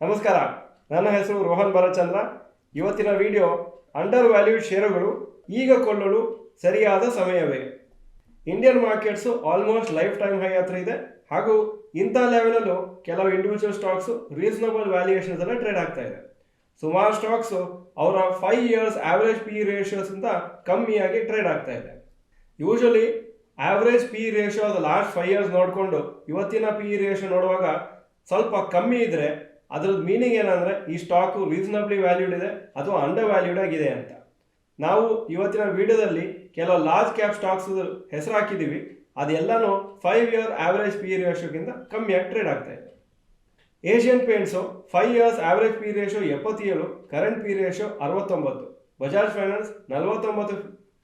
ನಮಸ್ಕಾರ, ನನ್ನ ಹೆಸರು ರೋಹನ್ ಭರಚಂದ್ರ. ಇವತ್ತಿನ ವಿಡಿಯೋ ಅಂಡರ್ ವ್ಯಾಲ್ಯೂಡ್ ಷೇರುಗಳು ಈಗ ಕೊಳ್ಳಲು ಸರಿಯಾದ ಸಮಯವೇ. Indian markets almost lifetime high ಹತ್ರ ಇದೆ. ಹಾಗೂ ಇಂಥ ಲೆವೆಲಲ್ಲೂ ಕೆಲವು ಇಂಡಿವಿಜುವಲ್ ಸ್ಟಾಕ್ಸು ರೀಸನಬಲ್ ವ್ಯಾಲ್ಯೂಯೇಷನ್ಸ್ ಎಲ್ಲ ಟ್ರೇಡ್ ಆಗ್ತಾ ಇದೆ. ಸುಮಾರು ಸ್ಟಾಕ್ಸು ಅವರ 5 years ಆವರೇಜ್ ಪಿ ರೇಷಿಯೋಸ್ಗಿಂತ ಕಮ್ಮಿಯಾಗಿ ಟ್ರೇಡ್ ಆಗ್ತಾ ಇದೆ. ಯೂಶಲಿ ಆವರೇಜ್ ಪಿ ರೇಷಿಯೋ ಅದು ಲಾಸ್ಟ್ 5 years ನೋಡಿಕೊಂಡು ಇವತ್ತಿನ ಪಿ ರೇಷಿಯೋ ನೋಡುವಾಗ ಸ್ವಲ್ಪ ಕಮ್ಮಿ ಇದ್ದರೆ ಅದ್ರದ್ದು ಮೀನಿಂಗ್ ಏನಂದರೆ ಈ ಸ್ಟಾಕು ರೀಸನಬ್ಲಿ ವ್ಯಾಲ್ಯೂಡ್ ಇದೆ ಅಥವಾ ಅಂಡರ್ ವ್ಯಾಲ್ಯೂಡ್ ಆಗಿದೆ ಅಂತ. ನಾವು ಇವತ್ತಿನ ವಿಡಿಯೋದಲ್ಲಿ ಕೆಲವು ಲಾರ್ಜ್ ಕ್ಯಾಪ್ ಸ್ಟಾಕ್ಸ್ ಹೆಸರು ಹಾಕಿದ್ದೀವಿ. ಅದೆಲ್ಲನೂ 5 year ಆವರೇಜ್ ಪಿ ರೇಷಿಯೋಗಿಂತ ಕಮ್ಮಿಯಾಗಿ ಟ್ರೇಡ್ ಆಗ್ತಾ ಇದೆ. Asian paints 5 years average P ratio 77, current P ratio 69. Bajaj finance 49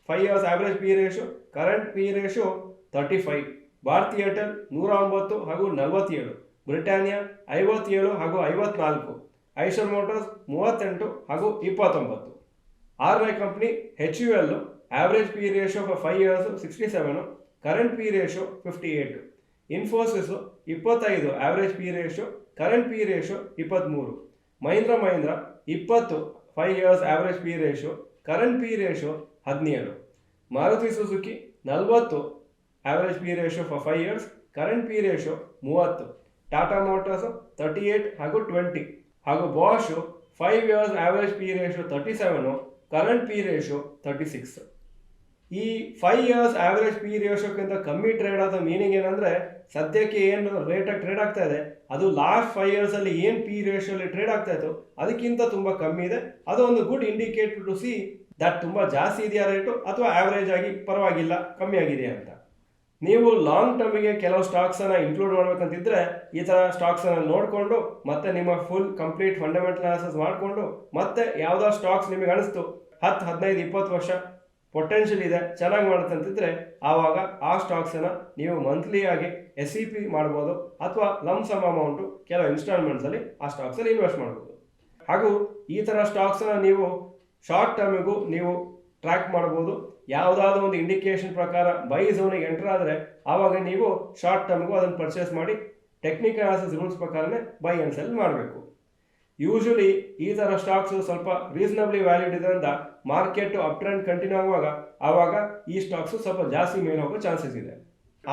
5 years average P ratio, current P ratio 35. Bharti Airtel 109 ಹಾಗೂ 47. ಬ್ರಿಟಾನಿಯಾ 57 ಹಾಗೂ 54. ಐಷರ್ ಮೋಟರ್ಸ್ 38 ಹಾಗೂ 29. ಆರ್ಮೈ company HUL average P ratio 5 years 67, current P ratio 58. Infosys 25 average P ratio, current P ratio 23. Mahindra 20 5 years average P ratio, current P ratio 17. Maruti Suzuki 40 average P ratio 5 years, current P ratio 30. Tata Motors 38 ಹಾಗೂ 20 ಹಾಗೂ Bosch 5 years average P ratio 37, current P ratio 36. ಈ 5 years average P ರೇಷಿಯೋಕ್ಕಿಂತ ಕಮ್ಮಿ trade ಆದ meaning ಏನಂದರೆ ಸದ್ಯಕ್ಕೆ ಏನು ರೇಟಾಗಿ trade ಆಗ್ತಾ ಇದೆ ಅದು ಲಾಸ್ಟ್ 5 years ಅಲ್ಲಿ ಏನು ಪಿ ರೇಷಿಯೋಲಿ ಟ್ರೇಡ್ ಆಗ್ತಾ ಇತ್ತು ಅದಕ್ಕಿಂತ ತುಂಬ ಕಮ್ಮಿ ಇದೆ. ಅದು ಒಂದು good indicator to see that ತುಂಬ ಜಾಸ್ತಿ ಇದೆಯಾ ರೇಟು ಅಥವಾ ಆವರೇಜ್ ಆಗಿ ಪರವಾಗಿಲ್ಲ ಕಮ್ಮಿ ಆಗಿದೆ ಅಂತ. ನೀವು ಲಾಂಗ್ ಟರ್ಮಿಗೆ ಕೆಲವು ಸ್ಟಾಕ್ಸನ್ನು ಇನ್ಕ್ಲೂಡ್ ಮಾಡಬೇಕಂತಿದ್ರೆ ಈ ಥರ ಸ್ಟಾಕ್ಸನ್ನು ನೋಡಿಕೊಂಡು ಮತ್ತೆ ನಿಮ್ಮ ಫುಲ್ ಕಂಪ್ಲೀಟ್ ಫಂಡಮೆಂಟಲ್ ಅನಾಲಿಸಿಸ್ ಮಾಡಿಕೊಂಡು ಮತ್ತೆ ಯಾವುದೋ ಸ್ಟಾಕ್ಸ್ ನಿಮಗೆ ಅನಿಸ್ತು 10, 15, 20 ವರ್ಷ ಪೊಟೆನ್ಷಿಯಲ್ ಇದೆ ಚೆನ್ನಾಗಿ ಮಾಡುತ್ತೆ ಅಂತಿದ್ರೆ ಆವಾಗ ಆ ಸ್ಟಾಕ್ಸನ್ನು ನೀವು ಮಂತ್ಲಿಯಾಗಿ SEP ಮಾಡ್ಬೋದು ಅಥವಾ ಲಂಪ್ ಸಮ್ ಅಮೌಂಟು ಕೆಲವು ಇನ್ಸ್ಟಾಲ್ಮೆಂಟ್ಸಲ್ಲಿ ಆ ಸ್ಟಾಕ್ಸಲ್ಲಿ ಇನ್ವೆಸ್ಟ್ ಮಾಡ್ಬೋದು. ಹಾಗೂ ಈ ಥರ ಸ್ಟಾಕ್ಸನ್ನು ನೀವು ಶಾರ್ಟ್ ಟರ್ಮಿಗೂ ನೀವು ಟ್ರ್ಯಾಕ್ ಮಾಡ್ಬೋದು. ಯಾವುದಾದ್ರೂ ಒಂದು ಇಂಡಿಕೇಶನ್ ಪ್ರಕಾರ ಬೈ ಝೋನಿಗೆ ಎಂಟರ್ ಆದರೆ ಆವಾಗ ನೀವು ಶಾರ್ಟ್ ಟರ್ಮ್ಗೂ ಅದನ್ನು ಪರ್ಚೇಸ್ ಮಾಡಿ ಟೆಕ್ನಿಕಲ್ ಅನಾಲಿಸಿಸ್ ರೂಲ್ಸ್ ಪ್ರಕಾರನೇ ಬೈ ಆ್ಯಂಡ್ ಸೆಲ್ ಮಾಡಬೇಕು. ಯೂಶಲಿ ಈ ಥರ ಸ್ಟಾಕ್ಸು ಸ್ವಲ್ಪ ರೀಸನಬ್ಲಿ ವ್ಯಾಲ್ಯೂಡ್ ಇದರಿಂದ ಮಾರ್ಕೆಟ್ ಅಪ್ ಟ್ರೆಂಡ್ ಕಂಟಿನ್ಯೂ ಆವಾಗ ಈ ಸ್ಟಾಕ್ಸು ಸ್ವಲ್ಪ ಜಾಸ್ತಿ ಮೇಲೆ ಹೋಗೋ ಚಾನ್ಸಸ್ ಇದೆ.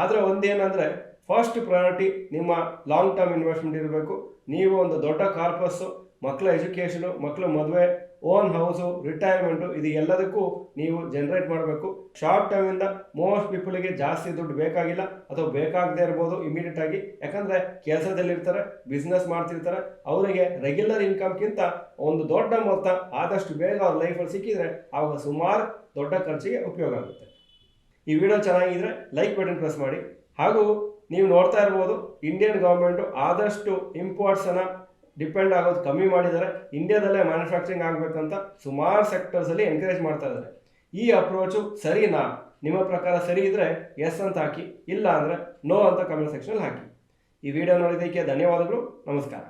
ಆದರೆ ಒಂದೇನಂದರೆ ಫಸ್ಟ್ ಪ್ರಯಾರಿಟಿ ನಿಮ್ಮ ಲಾಂಗ್ ಟರ್ಮ್ ಇನ್ವೆಸ್ಟ್ಮೆಂಟ್ ಇರಬೇಕು. ನೀವು ಒಂದು ದೊಡ್ಡ ಕಾರ್ಪಸ್ಸು, ಮಕ್ಕಳ ಎಜುಕೇಷನು, ಮಕ್ಕಳ ಮದುವೆ, ಓನ್ ಹೌಸು, ರಿಟೈರ್ಮೆಂಟು ಇದು ಎಲ್ಲದಕ್ಕೂ ನೀವು ಜನರೇಟ್ ಮಾಡಬೇಕು. ಶಾರ್ಟ್ ಟರ್ಮಿಂದ ಮೋಸ್ಟ್ ಪೀಪಲ್ಗೆ ಜಾಸ್ತಿ ದುಡ್ಡು ಬೇಕಾಗಿಲ್ಲ ಅಥವಾ ಬೇಕಾಗದೇ ಇರ್ಬೋದು ಇಮಿಡಿಯೇಟ್ ಆಗಿ. ಯಾಕಂದರೆ ಕೆಲಸದಲ್ಲಿರ್ತಾರೆ, ಬಿಸ್ನೆಸ್ ಮಾಡ್ತಿರ್ತಾರೆ, ಅವರಿಗೆ ರೆಗ್ಯುಲರ್ ಇನ್ಕಮ್ಗಿಂತ ಒಂದು ದೊಡ್ಡ ಮೊತ್ತ ಆದಷ್ಟು ಬೇಗ ಅವ್ರ ಲೈಫಲ್ಲಿ ಸಿಕ್ಕಿದರೆ ಆವಾಗ ಸುಮಾರು ದೊಡ್ಡ ಖರ್ಚಿಗೆ ಉಪಯೋಗ ಆಗುತ್ತೆ. ಈ ವಿಡಿಯೋ ಚೆನ್ನಾಗಿದ್ರೆ ಲೈಕ್ ಬಟನ್ ಪ್ರೆಸ್ ಮಾಡಿ. ಹಾಗೂ ನೀವು ನೋಡ್ತಾ ಇರ್ಬೋದು ಇಂಡಿಯನ್ ಗೌರ್ಮೆಂಟು ಆದಷ್ಟು ಇಂಪೋರ್ಟ್ಸನ್ನು ಡಿಪೆಂಡ್ ಆಗೋದು ಕಮ್ಮಿ ಮಾಡಿದ್ದಾರೆ. ಇಂಡಿಯಾದಲ್ಲೇ ಮ್ಯಾನುಫ್ಯಾಕ್ಚರಿಂಗ್ ಆಗಬೇಕಂತ ಸುಮಾರು ಸೆಕ್ಟರ್ಸಲ್ಲಿ ಎನ್ಕರೇಜ್ ಮಾಡ್ತಾ ಇದ್ದಾರೆ. ಈ ಅಪ್ರೋಚು ಸರಿನಾ? ನಿಮ್ಮ ಪ್ರಕಾರ ಸರಿ ಇದ್ದರೆ ಎಸ್ ಅಂತ ಹಾಕಿ, ಇಲ್ಲ ಅಂದರೆ ನೋ ಅಂತ ಕಮೆಂಟ್ ಸೆಕ್ಷನಲ್ಲಿ ಹಾಕಿ. ಈ ವಿಡಿಯೋ ನೋಡಿದ್ದಕ್ಕೆ ಧನ್ಯವಾದಗಳು. ನಮಸ್ಕಾರ.